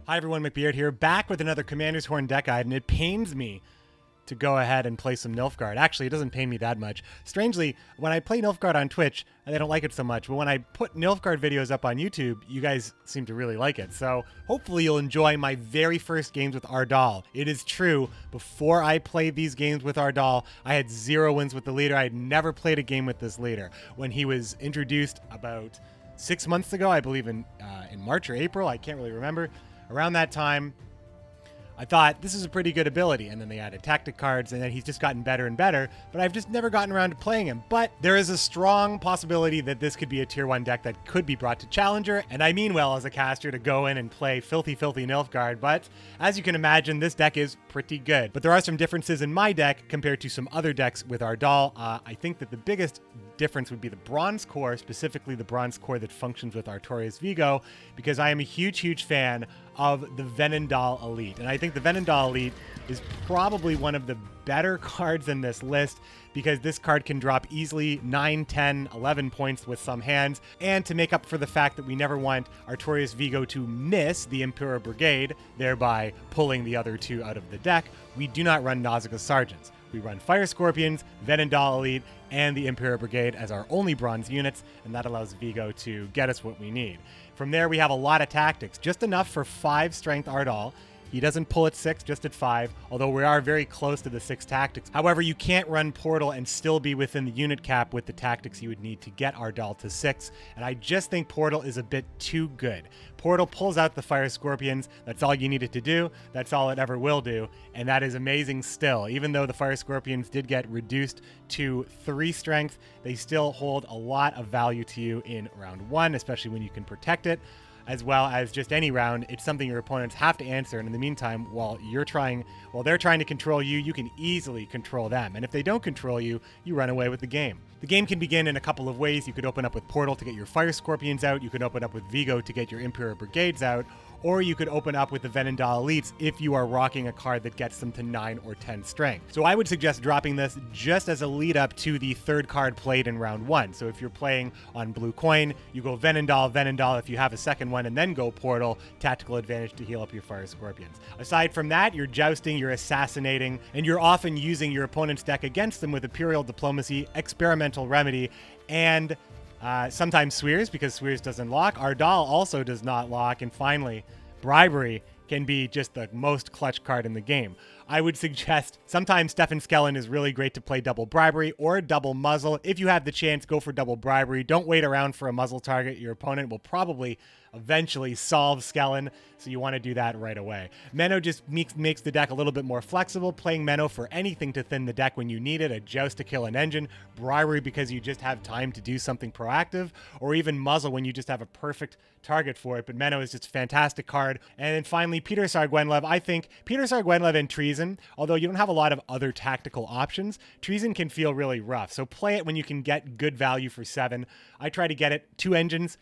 Hi everyone, McBeard here, back with another Commander's Horn deck guide, and it pains me to go ahead and play some Nilfgaard. Actually, it doesn't pain me that much. Strangely, when I play Nilfgaard on Twitch, I don't like it so much, but when I put Nilfgaard videos up on YouTube, you guys seem to really like it. So hopefully you'll enjoy my very first games with Ardal. It is true, before I played these games with Ardal, I had 0 wins with the leader. I had never played a game with this leader. When he was introduced about 6 months ago, I believe in March or April, I can't really remember. Around that time, I thought this is a pretty good ability, and then they added tactic cards, and then he's just gotten better and better, but I've just never gotten around to playing him. But there is a strong possibility that this could be a tier 1 deck that could be brought to Challenger, and I mean well as a caster to go in and play filthy Nilfgaard, but as you can imagine, this deck is pretty good. But there are some differences in my deck compared to some other decks with Ardal. I think that the biggest difference would be the bronze core, specifically the bronze core that functions with Artorias Vigo, because I am a huge fan of the Venendal Elite. And I think the Venendal Elite is probably one of the better cards in this list, because this card can drop easily 9, 10, 11 points with some hands. And to make up for the fact that we never want Artorias Vigo to miss the Imperial Brigade, thereby pulling the other 2 out of the deck, we do not run Nausicaa Sergeants. We run Fire Scorpions, Venendal Elite, and the Imperial Brigade as our only bronze units, and that allows Vigo to get us what we need. From there, we have a lot of tactics, just enough for 5 strength Ardal. He doesn't pull at 6, just at 5, although we are very close to the 6 tactics. However, you can't run Portal and still be within the unit cap with the tactics you would need to get Ardal to 6, and I just think Portal is a bit too good. Portal pulls out the Fire Scorpions. That's all you needed to do. That's all it ever will do, and that is amazing still. Even though the Fire Scorpions did get reduced to 3 strength, they still hold a lot of value to you in round 1, especially when you can protect it. As well as just any round, it's something your opponents have to answer, and in the meantime, while they're trying to control you, you can easily control them. And if they don't control you, you run away with the game. The game can begin in a couple of ways. You could open up with Portal to get your Fire Scorpions out, you could open up with Vigo to get your Imperial Brigades out, or you could open up with the Venendal Elites if you are rocking a card that gets them to 9 or 10 strength. So I would suggest dropping this just as a lead up to the 3rd card played in round 1. So if you're playing on blue coin, you go Venendal, if you have a second one, and then go Portal, tactical advantage to heal up your Fire Scorpions. Aside from that, you're jousting, you're assassinating, and you're often using your opponent's deck against them with Imperial Diplomacy, Experimental Remedy, and sometimes Swears, because Swears doesn't lock. Ardal also does not lock. And finally, Bribery can be just the most clutch card in the game. I would suggest sometimes Stefan Skellen is really great to play double Bribery or double Muzzle. If you have the chance, go for double Bribery. Don't wait around for a muzzle target. Your opponent will probably eventually solve Skellen, so you want to do that right away. Menno just makes the deck a little bit more flexible, playing Menno for anything to thin the deck when you need it, a Joust to kill an engine, Bribery because you just have time to do something proactive, or even Muzzle when you just have a perfect target for it. But Menno is just a fantastic card. And then finally, Peter Sargwenlev. I think Peter Sargwenlev and Treason, although you don't have a lot of other tactical options, Treason can feel really rough. So play it when you can get good value for 7. I try to get it 2 engines.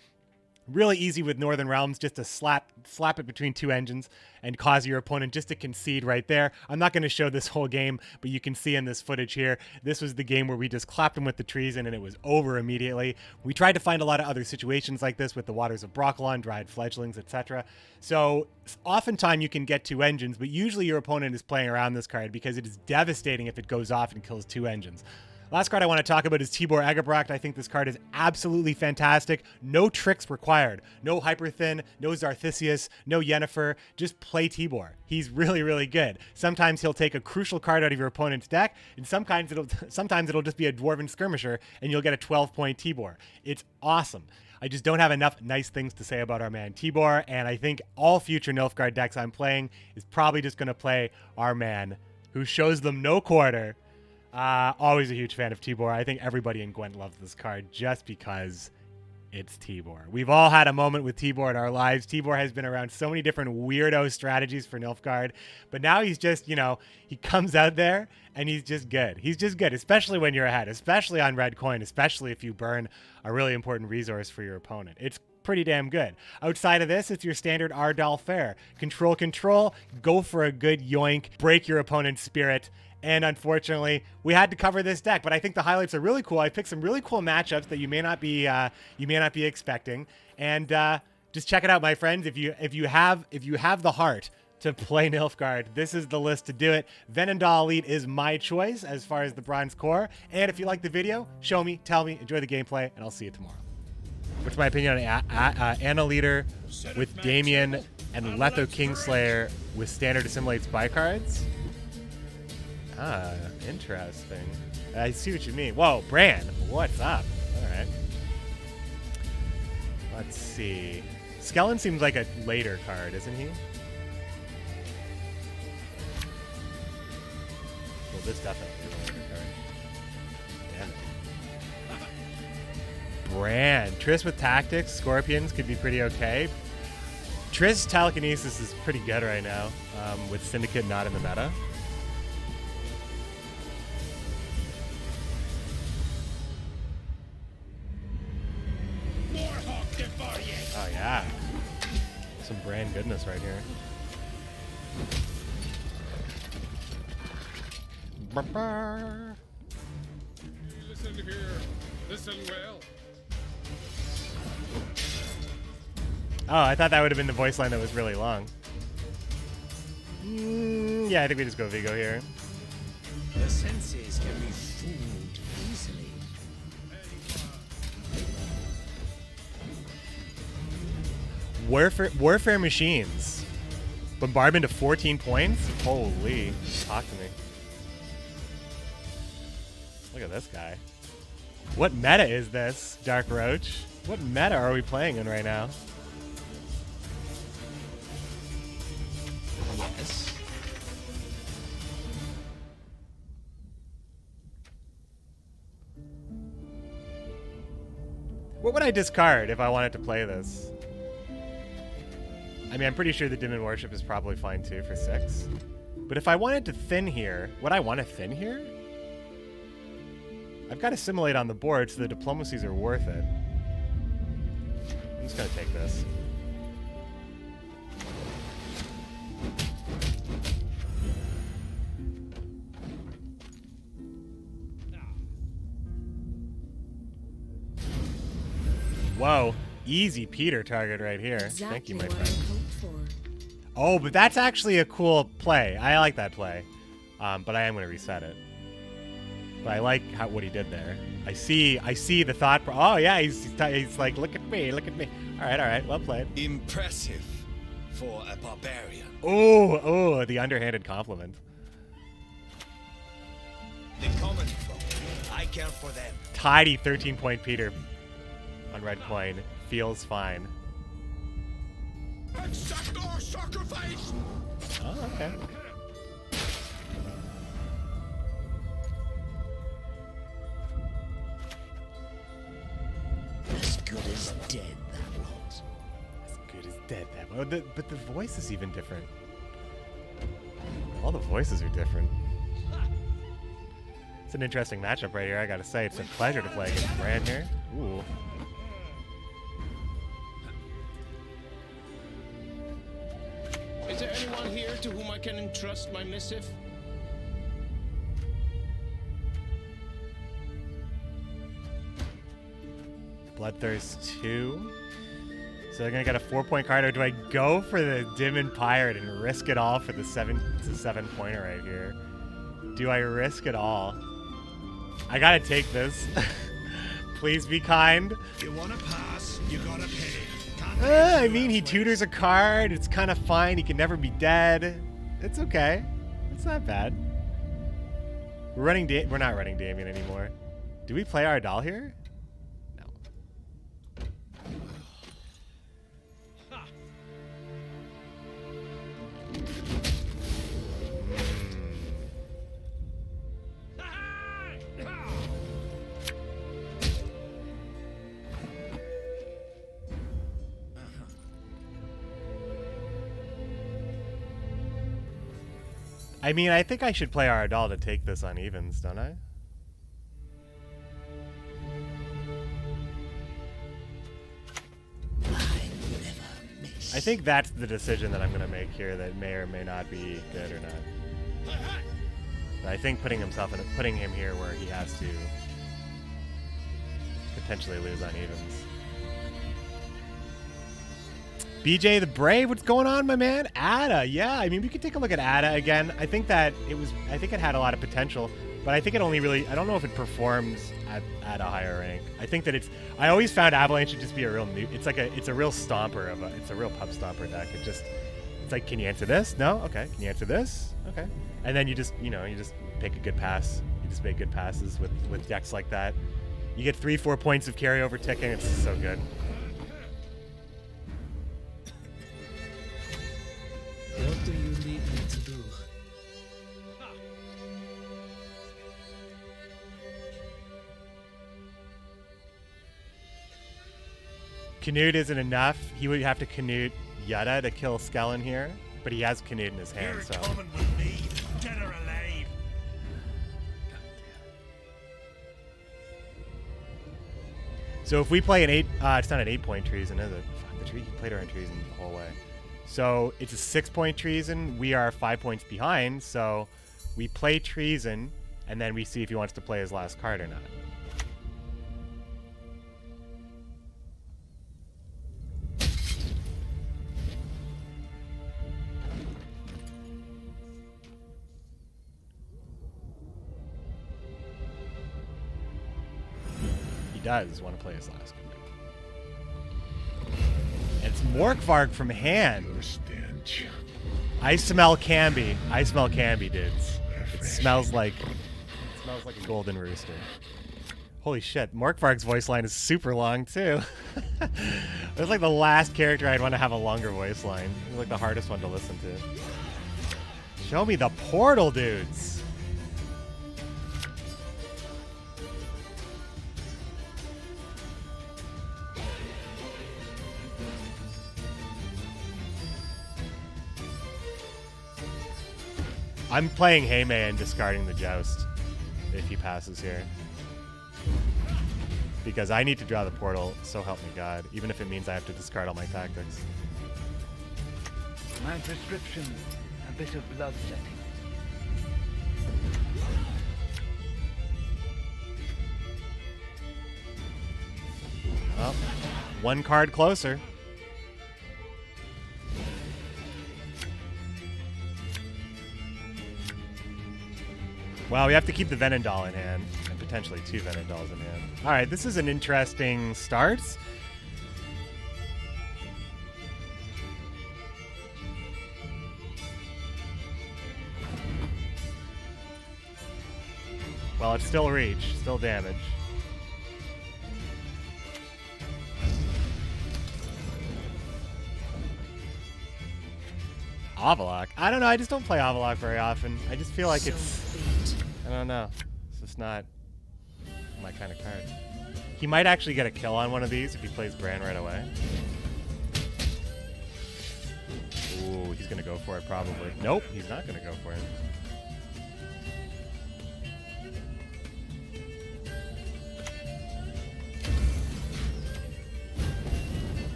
Really easy with Northern Realms, just to slap it between 2 engines and cause your opponent just to concede right there. I'm not going to show this whole game, but you can see in this footage here, this was the game where we just clapped him with the Treason and it was over immediately. We tried to find a lot of other situations like this with the Waters of Broccolon, Dried Fledglings, etc. So oftentimes you can get 2 engines, but usually your opponent is playing around this card because it is devastating if it goes off and kills 2 engines. Last card I want to talk about is Tibor Egebrocht. I think this card is absolutely fantastic. No tricks required. No Hyperthin, no Zarthisius, no Yennefer. Just play Tibor. He's really good. Sometimes he'll take a crucial card out of your opponent's deck, and sometimes it'll just be a Dwarven Skirmisher, and you'll get a 12-point Tibor. It's awesome. I just don't have enough nice things to say about our man Tibor, and I think all future Nilfgaard decks I'm playing is probably just going to play our man, who shows them no quarter. Always a huge fan of Tibor. I think everybody in Gwent loves this card just because it's Tibor. We've all had a moment with Tibor in our lives. Tibor has been around so many different weirdo strategies for Nilfgaard, but now he's just, he comes out there and he's just good. He's just good, especially when you're ahead, especially on red coin, especially if you burn a really important resource for your opponent. It's pretty damn good. Outside of this, it's your standard Ardal fare. Control, go for a good yoink, break your opponent's spirit, And unfortunately, we had to cover this deck, but I think the highlights are really cool. I picked some really cool matchups that you may not be expecting, and Just check it out, my friends. If you have the heart to play Nilfgaard, this is the list to do it. Ardal Elite is my choice as far as the bronze core. And if you like the video, show me, tell me, enjoy the gameplay, and I'll see you tomorrow. What's my opinion on Anna Leader with Damien and Letho Kingslayer with standard assimilates by cards? Ah, interesting. I see what you mean. Whoa, Bran, what's up? All right. Let's see. Skellen seems like a later card, isn't he? Well, this definitely is a later card. Damn it. Bran. Triss with Tactics, Scorpions could be pretty okay. Triss Telekinesis is pretty good right now, with Syndicate not in the meta. Oh yeah. Some Bran goodness right here. Listen here. Listen well. Oh, I thought that would have been the voice line that was really long. Yeah, I think we just go Vigo here. The senses can be fooled easily. Warfare Machines. Bombardment to 14 points? Holy. Talk to me. Look at this guy. What meta is this, Dark Roach? What meta are we playing in right now? Yes. What would I discard if I wanted to play this? I mean, I'm pretty sure the Demon Worship is probably fine too for 6. But if I wanted to thin here, would I want to thin here? I've got Assimilate on the board, so the Diplomacies are worth it. I'm just going to take this. Whoa. Easy Peter target right here. Exactly. Thank you, my what friend. I hoped for. Oh, but that's actually a cool play. I like that play. But I am going to reset it. But I like what he did there. I see the thought. Oh, yeah, he's like, look at me, look at me. All right, well played. Impressive for a barbarian. Oh, the underhanded compliment. The common folk, I care for them. Tidy 13-point Peter on red coin. Feels fine. Accept our sacrifice. Oh, okay. As good as dead, that was. As good as dead, that one. But the voice is even different. All the voices are different. It's an interesting matchup right here, I gotta say. It's a pleasure to play against Bran here. Ooh. Is there anyone here to whom I can entrust my missive? Bloodthirst 2. So they're gonna get a 4-point card, or do I go for the Demon Pirate and risk it all for the 7-pointer right here? Do I risk it all? I gotta take this. Please be kind. You wanna pass, you gotta pay. I mean, he tutors a card. It's kind of fine. He can never be dead. It's okay. It's not bad. We're not running Damien anymore. Do we play Ardal here? No. I mean, I think I should play Ardal to take this on evens, don't I? I think that's the decision that I'm going to make here that may or may not be good or not. But I think putting him here where he has to potentially lose on evens. BJ the Brave, what's going on, my man? Ada, yeah. I mean, we could take a look at Ada again. I think that I think it had a lot of potential, but I think it only really, I don't know if it performs at a higher rank. I think that I always found Avalanche to just be a real it's a real stomper it's a real pub stomper deck. It's like, can you answer this? No? Okay. Can you answer this? Okay. And then you just pick a good pass. You just make good passes with decks like that. You get 3-4 points of carryover ticking. It's so good. What do you need me to do? Canute isn't enough. He would have to Canute Yutta to kill Skellen here, but he has Canute in his hand, You're so. coming with me, dead or alive. So if we play an 8, it's not an 8-point treason, is it? Fuck, the tree, he played our treason the whole way. So it's a 6-point treason. We are 5 points behind, so we play treason, and then we see if he wants to play his last card or not. He does want to play his last card. And it's Morkvarg from hand. Stench. I smell Camby. I smell Camby, dudes. It smells like a golden rooster. Holy shit, Morkvarg's voice line is super long too. It's like the last character I'd want to have a longer voice line. It's like the hardest one to listen to. Show me the portal, dudes. I'm playing Heimei and discarding the Joust if he passes here. Because I need to draw the portal, so help me God, even if it means I have to discard all my tactics. My prescription, a bit of bloodletting. Well, one card closer. Well, we have to keep the Venendal in hand, and potentially 2 Venendals in hand. All right, this is an interesting start. Well, it's still reach, still damage. Avalok? I don't know, I just don't play Avalok very often. I just feel like I don't know. It's just not my kind of card. He might actually get a kill on one of these if he plays Bran right away. Ooh, he's gonna go for it probably. Nope, he's not gonna go for it.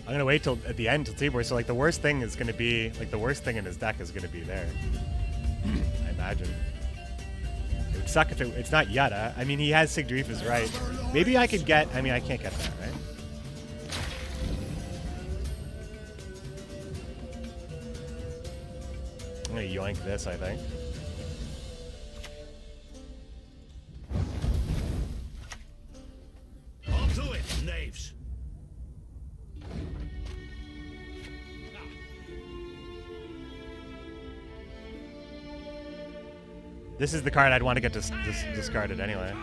I'm gonna wait till at the end till Tibor. So like the worst thing is gonna be like the worst thing in his deck is gonna be there. I imagine. It would suck if it's not Yutta. I mean, he has Sigdrifa's right. Maybe I could get. I mean, I can't get that right. I'm gonna yoink this, I think. I'll do it, knaves. This is the card I'd want to get discarded anyway.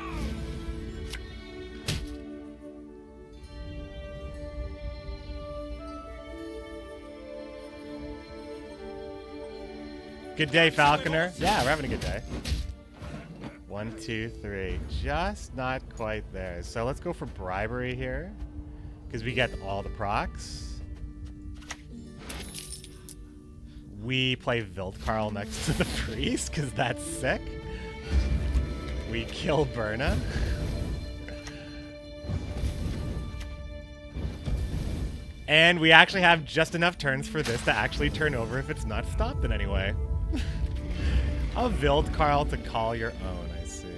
Good day, Falconer. Yeah, we're having a good day. 1, 2, 3. Just not quite there. So let's go for bribery here. Because we get all the procs. We play Vildkarl next to the priest, because that's sick. We kill Berna. And we actually have just enough turns for this to actually turn over if it's not stopped in any way. A Vildkarl to call your own, I see.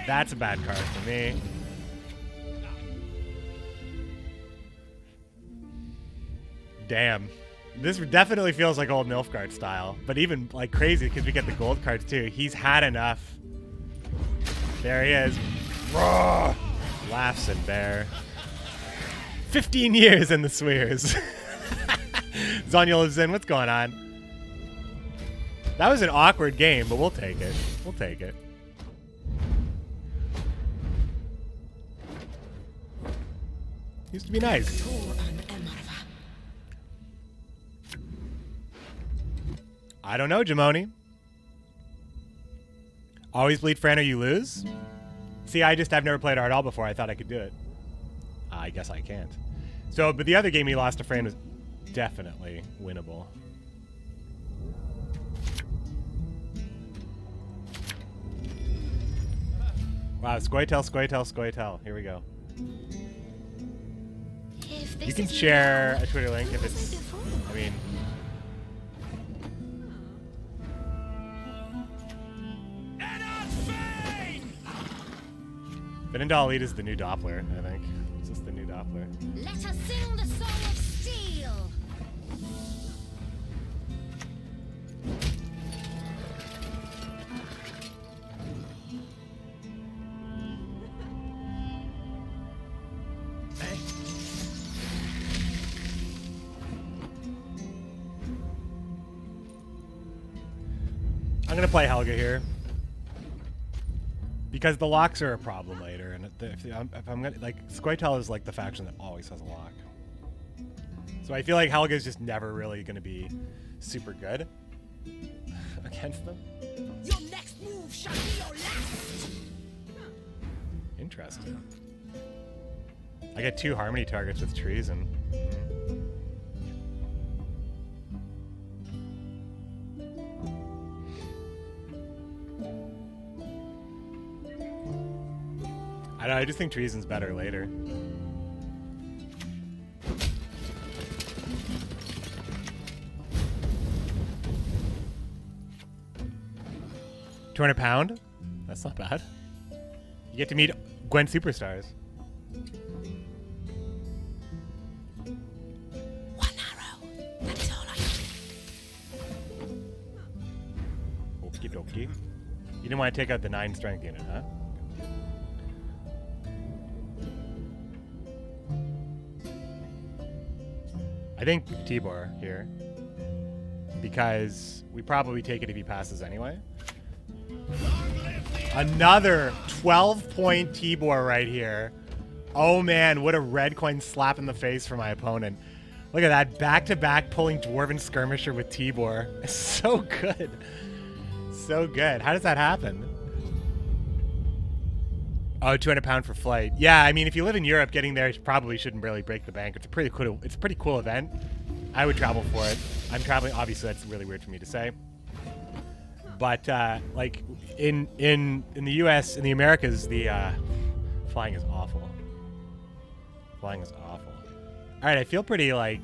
That's a bad card for me. Damn. This definitely feels like old Nilfgaard style, but even like crazy because we get the gold cards too. He's had enough. There he is. Roar! Laughs and bear. 15 years in the Swears. Zonya lives in. What's going on? That was an awkward game, but we'll take it. We'll take it. Used to be nice. I don't know, Jamoni. Always bleed Fran or you lose? See, I've never played Ardal before. I thought I could do it. I guess I can't. So, but the other game he lost to Fran was definitely winnable. Wow, scoia'tael, scoia'tael, scoia'tael. Here we go. You can share a Twitter link if it's, I mean... Finindal Elite is the new Doppler, I think. It's just the new Doppler. Let us sing the song of steel. I'm gonna play Helga here. Because the locks are a problem later, and if I'm gonna like scoia'tael is like the faction that always has a lock. So I feel like Helga is just never really gonna be super good against them. Your next move shall be your last. Interesting. I get 2 harmony targets with treason. I don't know, I just think treason's better later. £200? That's not bad. You get to meet Gwent superstars. One arrow. That is all I need. Okie dokie. You didn't want to take out the 9 strength unit, huh? I think Tibor here, because we probably take it if he passes anyway. Another 12-point Tibor right here. Oh man, what a red coin slap in the face for my opponent. Look at that, back-to-back pulling Dwarven Skirmisher with Tibor. So good. So good. How does that happen? Oh, £200 for flight. Yeah, I mean, if you live in Europe, getting there probably shouldn't really break the bank. It's a pretty cool event. I would travel for it. I'm traveling. Obviously, that's really weird for me to say. But like in the U.S., in the Americas, the flying is awful. Flying is awful. All right, I feel pretty like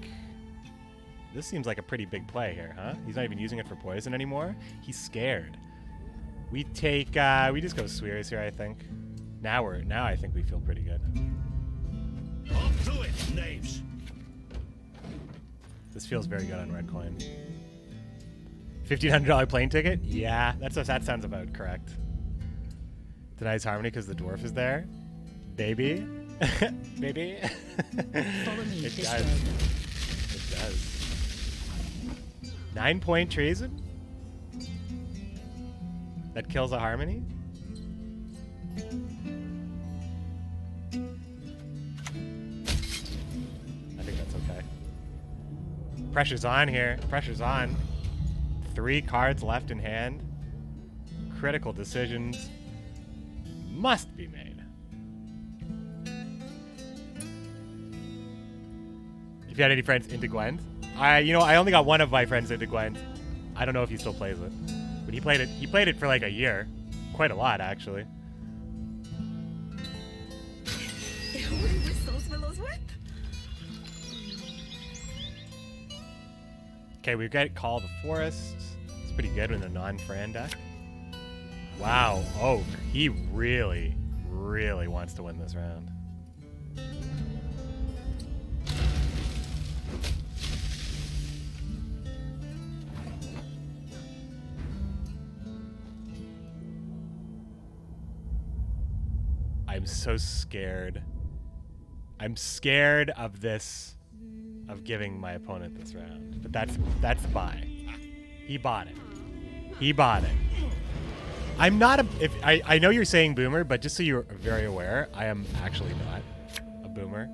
this seems like a pretty big play here, huh? He's not even using it for poison anymore. He's scared. We take. We just go Swears here, I think. Now I think we feel pretty good. Up to it, knaves. This feels very good on red coin. $1,500 plane ticket? Yeah, that sounds about correct. Denies harmony because the dwarf is there. Baby. Baby. Follow me. It does. It does. 9-point treason? That kills a harmony? I think that's okay. Pressure's on here. Pressure's on. 3 cards left in hand. Critical decisions must be made. If you had any friends into Gwent, I only got one of my friends into Gwent. I don't know if he still plays it, but he played it for like a year, quite a lot actually. Okay, we've got Call of the Forest. It's pretty good in a non-Fran deck. Wow, Oak. He really, really wants to win this round. I'm so scared. I'm scared of this, of giving my opponent this round. But that's the buy. He bought it. He bought it. I'm not a. If I know you're saying boomer, but just so you're very aware, I am actually not a boomer.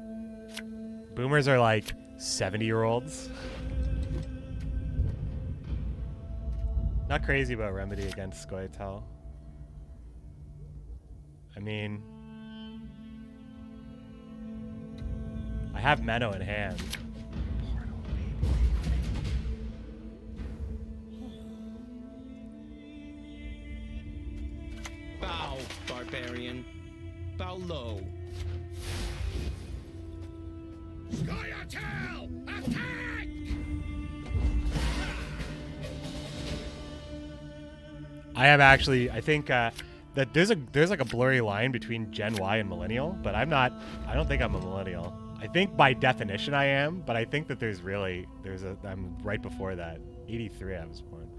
Boomers are like 70-year-olds. Not crazy about Remedy against scoia'tael. I mean, I have Menno in hand. Bow, barbarian. Bow low. Scoia'tael! Attack! I have actually, I think that there's like a blurry line between Gen Y and millennial, but I don't think I'm a millennial. I think by definition I am, but I think that I'm right before that. 83 I was born.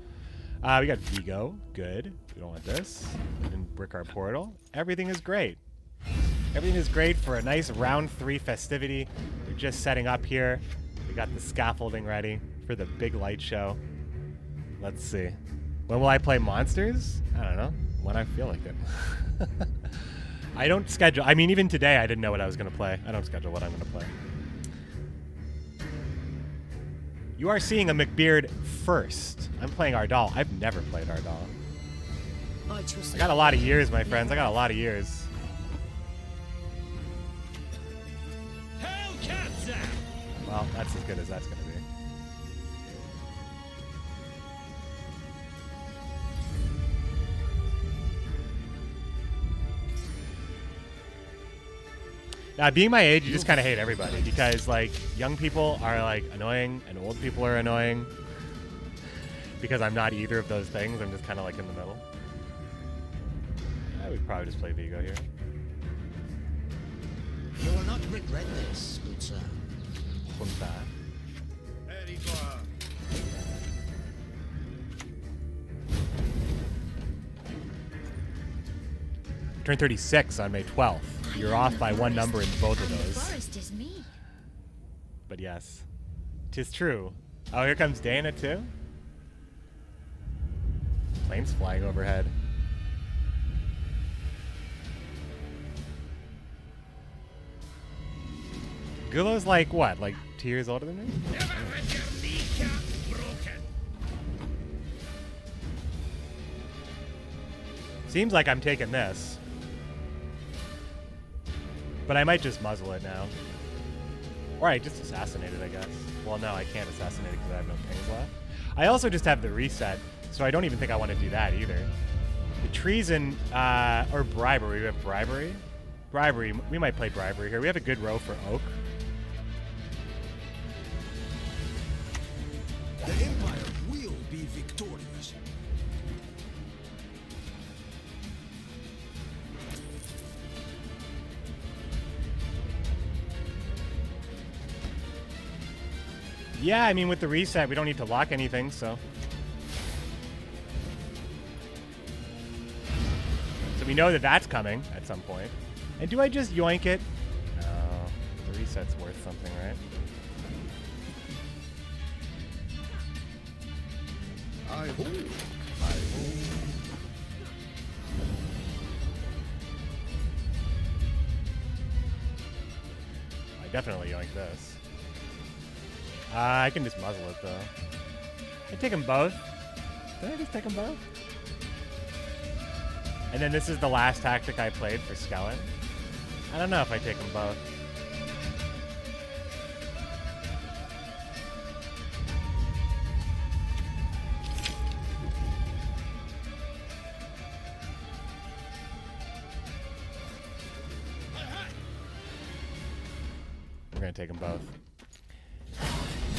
We got Vigo, good. We don't want this. We didn't brick our portal. Everything is great. Everything is great for a nice round 3 festivity. We're just setting up here. We got the scaffolding ready for the big light show. Let's see. When will I play monsters? I don't know. When I feel like it. I don't schedule. I mean, even today I didn't know what I was going to play. I don't schedule what I'm going to play. You are seeing a McBeard first. I'm playing Ardal. I've never played Ardal. I got a lot of years, my friends. I got a lot of years. Hellcat! Well, that's as good as that's going to be. Now, being my age, you just kind of hate everybody because, like, young people are, like, annoying and old people are annoying because I'm not either of those things. I'm just kind of, like, in the middle. I would probably just play Vigo here. You will not regret this, good sir. Junta. Ready for Turn 36 on May 12th. You're off by one number in both of The those. forest is me. But yes, 'tis true. Oh, here comes Dana too. Planes flying overhead. Gulo's like what? Like 2 years older than me? never had your kneecap broken. Seems like I'm taking this. But I might just muzzle it now. Or I just assassinate it, I guess. Well, no, I can't assassinate it because I have no pings left. I also just have the reset, so I don't even think I want to do that either. The treason, or bribery. We have bribery. Bribery, we might play bribery here. We have a good row for Oak. The Empire will be victorious. Yeah, I mean, with the reset, we don't need to lock anything, so. So we know that that's coming at some point. And do I just yoink it? No, the reset's worth something, right? I hope. I definitely yoink this. I can just muzzle it, though. I take them both. Did I just take them both? And then this is the last tactic I played for Skellen. I don't know if I take them both. We're going to take them both.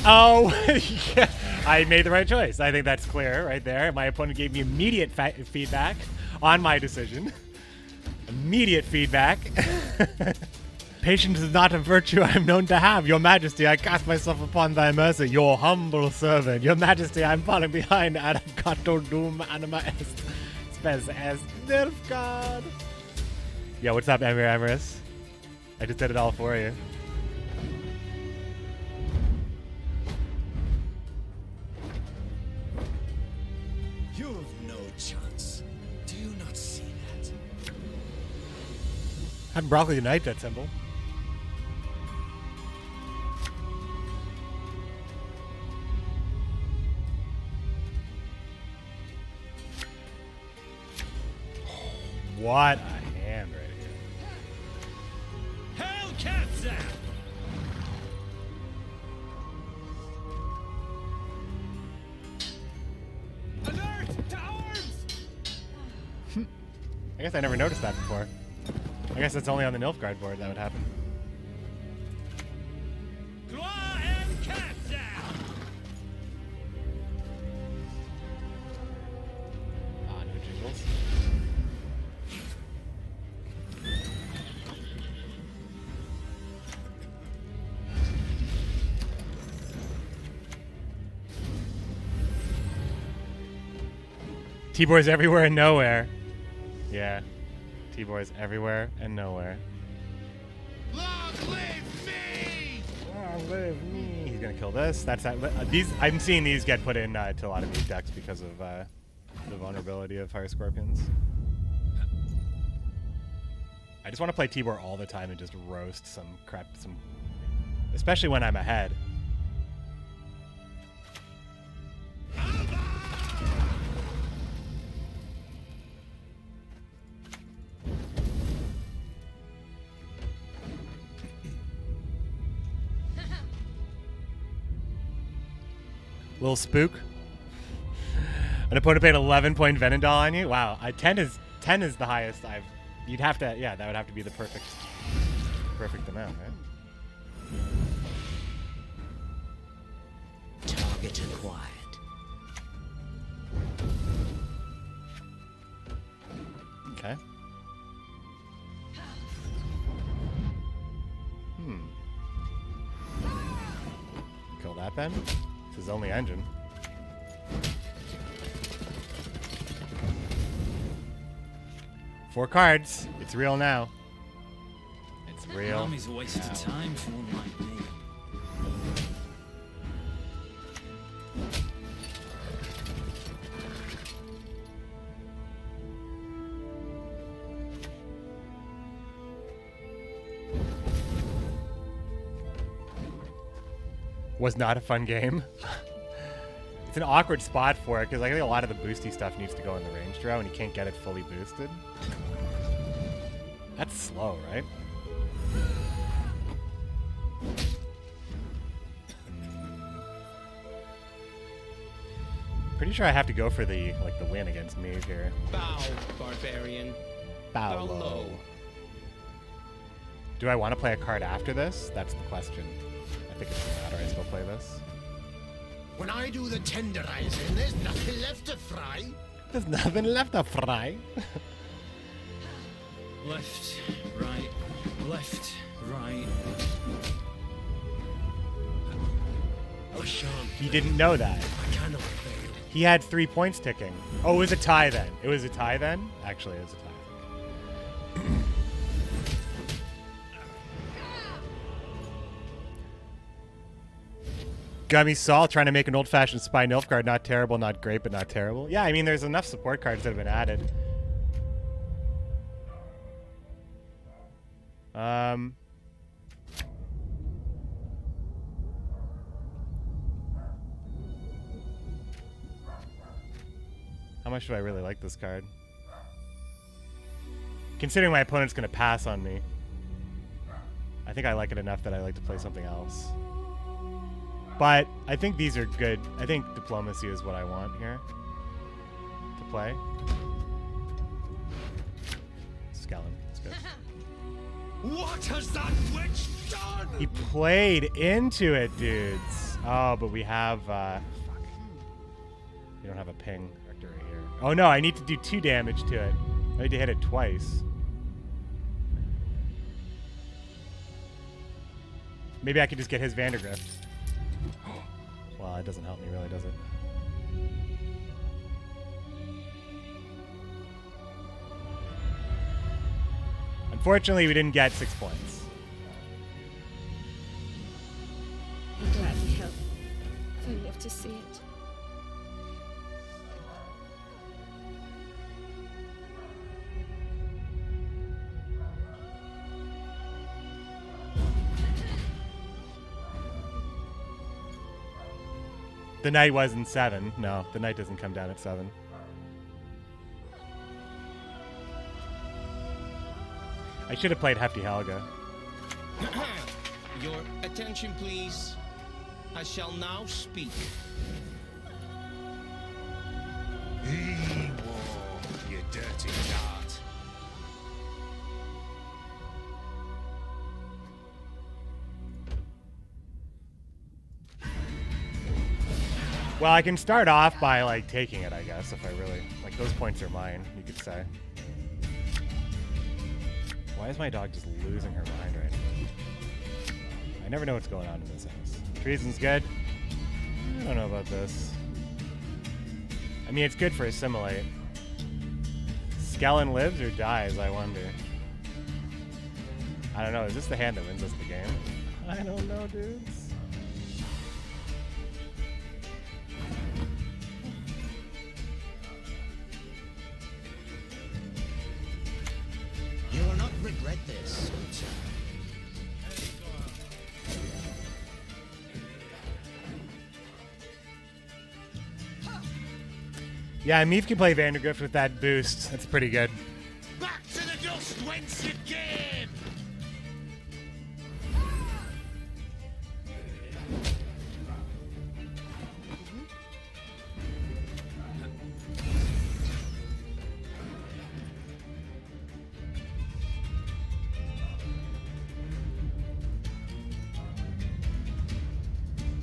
Oh, yeah. I made the right choice. I think that's clear right there. My opponent gave me immediate feedback on my decision. Immediate feedback. Patience is not a virtue I am known to have. Your Majesty, I cast myself upon thy mercy. Your humble servant. Your Majesty, I am falling behind. Adamcato doom anima est. Spes est Nilfgaard. Yo, what's up, Emir Emrys? I just did it all for you. You've no chance. Do you not see that? Haven't Broccoli Knight that symbol. What a hand right here. Hellcat zap! Alert to arms! I guess I never noticed that before. I guess it's only on the Nilfgaard board that would happen. Claw and cat zap! Ah, no jingles. T-boys everywhere and nowhere. Yeah. T-boys everywhere and nowhere. Long live me! Long live me. He's gonna kill this. That's that. These I'm seeing these get put in to a lot of these decks because of the vulnerability of Fire Scorpions. I just want to play T-Bor all the time and just roast some crap, especially when I'm ahead. Little spook. An opponent paid 11-point Venendal on you. Wow, 10 is the highest I've. You'd have to, yeah, that would have to be the perfect amount, right? Target acquired. Okay. Kill that then. It's his only engine. Four cards. It's real now. It's real. Army's a waste of time for one like me. Was not a fun game. It's an awkward spot for it because I think a lot of the boosty stuff needs to go in the range draw and you can't get it fully boosted. That's slow, right? Pretty sure I have to go for the win against Mave here. Bow, barbarian. Bow Bow low. low. Do I want to play a card after this? That's the question. I think it doesn't matter. I still play this. When I do the tenderizing, there's nothing left to fry. There's nothing left to fry. Left, right, left, right. I shan't. He didn't know that. I cannot fail. He had 3 points ticking. Oh, it was a tie then. It was a tie then? Actually, it was a tie. Gummy Saul trying to make an old-fashioned Spy Nilfgaard. Not terrible, not great, but not terrible. Yeah, I mean, there's enough support cards that have been added. How much do I really like this card? Considering my opponent's going to pass on me, I think I like it enough that I like to play something else. But I think these are good. I think Diplomacy is what I want here to play. Skellen, let's go. What has that witch done? He played into it, dudes. Oh, but we have, fuck. We don't have a ping vector right here. Oh no, I need to do 2 damage to it. I need to hit it twice. Maybe I could just get his Vandergrift. Well, it doesn't help me really, does it? Unfortunately, we didn't get 6 points. I'll gladly help. If I live to see it. The knight wasn't 7. No, the knight doesn't come down at 7. I should have played Hefty Helga. Your attention, please. I shall now speak. Whoa, you dirty dart. Well, I can start off by, like, taking it, I guess, if I really... Like, those points are mine, you could say. Why is my dog just losing her mind right now? I never know what's going on in this house. Treason's good. I don't know about this. I mean, it's good for assimilate. Skellen lives or dies, I wonder. I don't know. Is this the hand that wins us the game? I don't know, dudes. You will not regret this, sir. Yeah, Meave can play Vandergrift with that boost. That's pretty good. Back to the dust whence it came!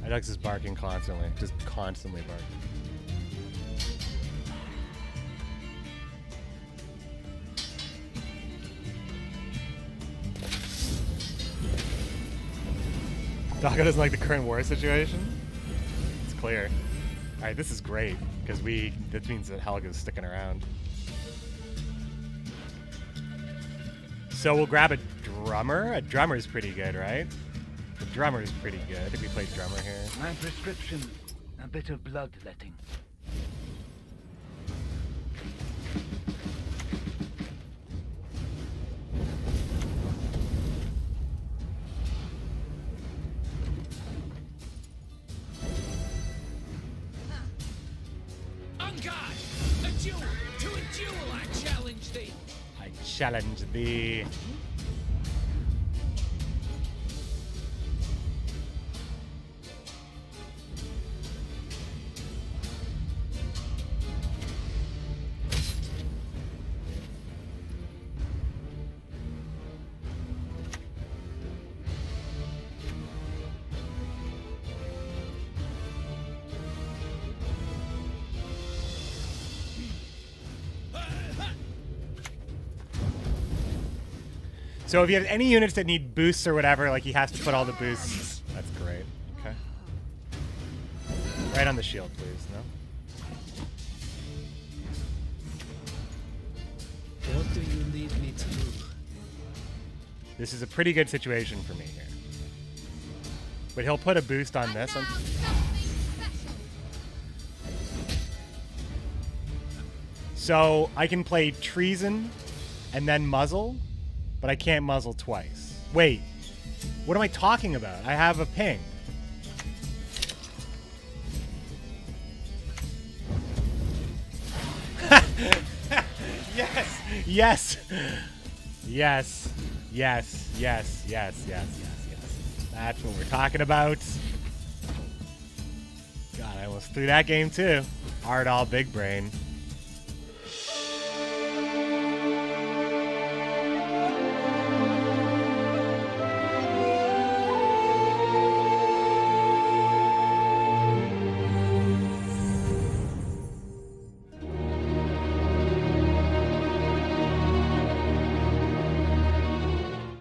Idux is barking constantly. Just constantly barking. Doggo doesn't like the current war situation? It's clear. Alright, this is great, because that means that Helga's sticking around. So we'll grab a drummer? A drummer's pretty good, right? The drummer's pretty good. I think we played drummer here. My prescription, a bit of bloodletting. On guard! A duel! To a duel I challenge thee! I challenge thee. So if you have any units that need boosts or whatever, like he has to put all the boosts. That's great. Okay. Right on the shield, please. No? What do you need me to do? This is a pretty good situation for me here. But he'll put a boost on this. So I can play Treason and then muzzle, but I can't muzzle twice. Wait, what am I talking about? I have a ping. Yes, yes, yes, yes, yes, yes, yes, yes, yes. That's what we're talking about. God, I almost threw that game too. Ardal, big brain.